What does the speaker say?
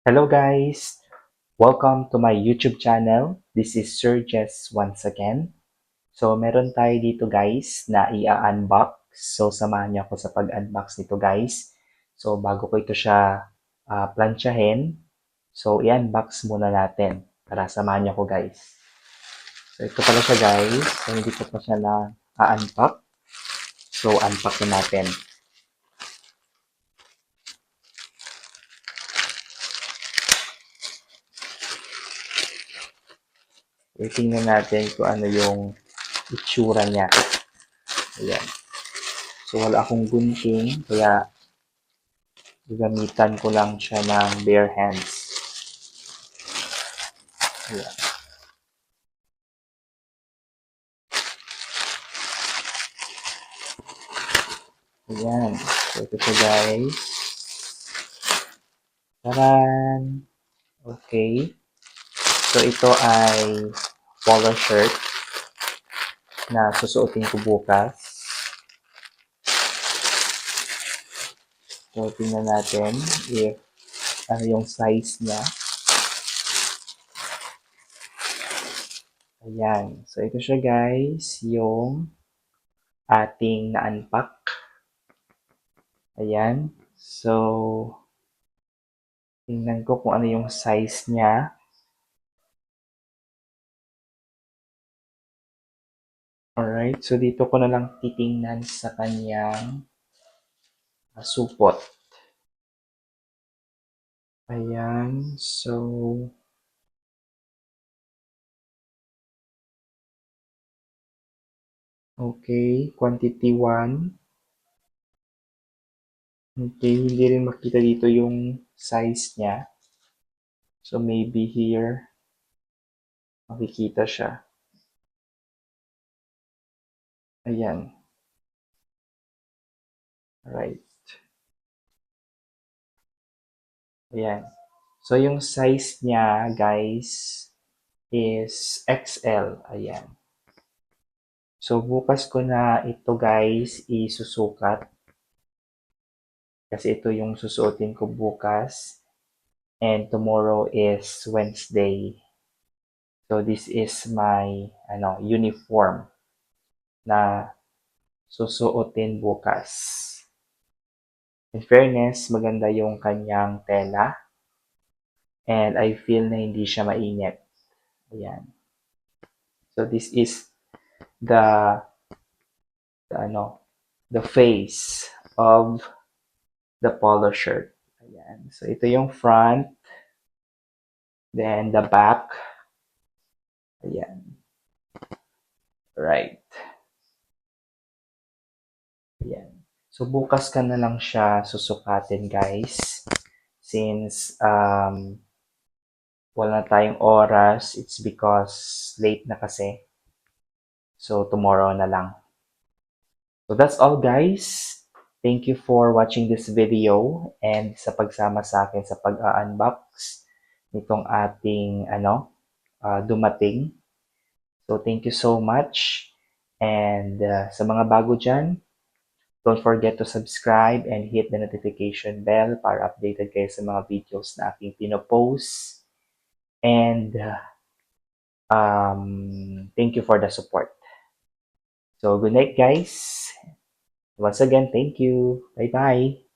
Hello guys! Welcome to my YouTube channel. This is Sir Jess once again. So meron tayo dito guys na i-unbox. So samahan niyo ako sa pag-unbox nito guys. So bago ko ito siya plansyahin, so i-unbox muna natin para samahan niyo ako guys. So ito pala siya guys. So hindi ko pa siya na-unpack. So unpack na natin. Tingnan natin kung ano yung itsura niya. Ayan. So, wala akong gunting, kaya gagamitan ko lang siya ng bare hands. Ayan. Ayan. So, ito siya guys. Taran! Okay. So, ito ay polo shirt na susuotin ko bukas. So, tingnan natin if ano yung size niya. Ayan. So, ito siya guys, yung ating na-unpack. Ayan. So, tingnan ko kung ano yung size niya. Alright. So, dito ko na lang titingnan sa kanyang supot. Ayan. So, okay. Quantity 1. Okay. Hindi rin makita dito yung size niya. So, maybe here, makikita siya. Ayan. Alright. Ayan. So, yung size niya, guys, is XL. Ayan. So, bukas ko na ito, guys, isusukat. Kasi ito yung susuotin ko bukas. And tomorrow is Wednesday. So, this is my uniform na susuotin bukas. In fairness, maganda yung kanyang tela. And I feel na hindi siya mainit. Ayan. So, this is the the face of the polo shirt. Ayan. So, ito yung front. Then, the back. Ayan. Right. Ayan. So, bukas ka na lang siya susukatin, guys. Since wala na tayong oras, it's because late na kasi. So, tomorrow na lang. So, that's all, guys. Thank you for watching this video and sa pagsama sa akin sa pag-unbox nitong ating dumating. So, thank you so much. And sa mga bago dyan, don't forget to subscribe and hit the notification bell para updated kayo sa mga videos na aking pinopost. And thank you for the support. So, good night, guys. Once again, thank you. Bye-bye.